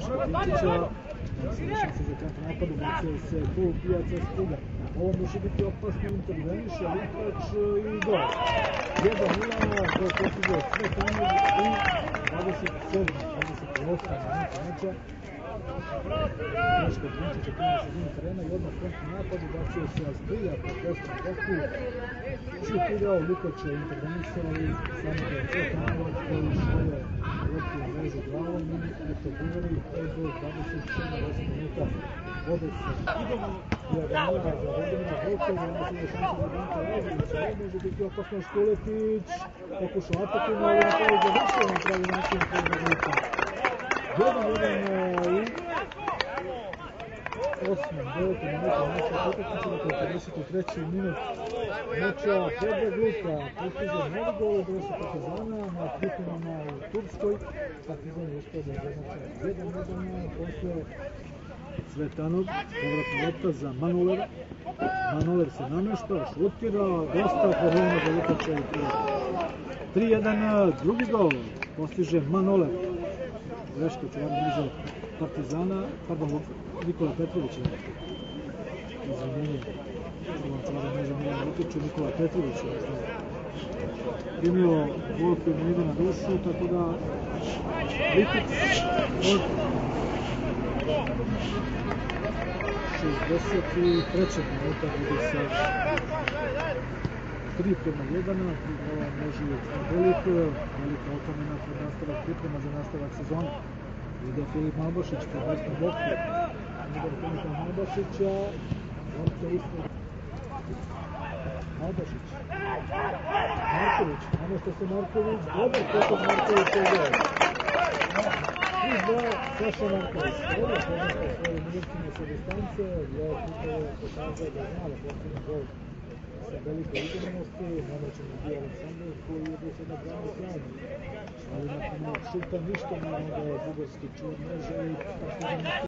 Neška Timčića, slično se za kontrnapadu, bacuje se polupijaca Stuga. Ovo može biti opasno, interveniše, Lukač i gol. 1-0, gol postiže Cvetanov i 27. 28. minuta meča. Neška Timčića prema sredini terena i odmah kontrnapadu, bacuje se Asprija po desnom boku. Šutirao, Lukač je intervenisao i samo da je Cvetanov koji šalje loptu u mrežu glavom i eto Bugari od 27. minuta vode se 1-0 za Vladimira Vojkova, onda se je šansa za Branka Lazovića, ovo može biti opasno. Škuletić pokušao atakom, ali na kraju završio na pravi način prvog minuta. 1-1 i 8-9 minuta meča utakmice, dakle 53. minut meča. Predrag Luka postiže novi gol u dresu Partizana na pripremama u Turskoj. Partizan je uspio da izjednači 1-1 posle Cvetanov, povratna lopta za Manolera. Manoler se namešta, šutira, dosta problema za Lukača i 3-1, drugi gol postiže Manoler. Greška čuvara mreže Partizana, pardon, Nikola Petrović je izvinjenje čuvara mreže Milana Lukića, Nikola Petrović je primio gol koji mu ide na dušu, tako da Lipic od 63. minuta bude sa 3-1, 3 gola mreži velika opomena pred nastavak priprema za nastavak sezona. Ide Filip Malbašić po desnom boku. Udar Filipa Malbašića. Lopta ispred. Malbašić. Marković. Namešta se Marković. Dobar potez Markovića je gol. 3-2 Saša Marković. Dobro podnešta svojim igracima sa distance. Jer upravo je pokazao da zna da postigne gol sa velike igranosti. Momaćem je bio Aleksandar koji je do sada branio sjajno. Ali nakon ovog šuta ništa nije mogao bugarski čuvar mreže i Partizan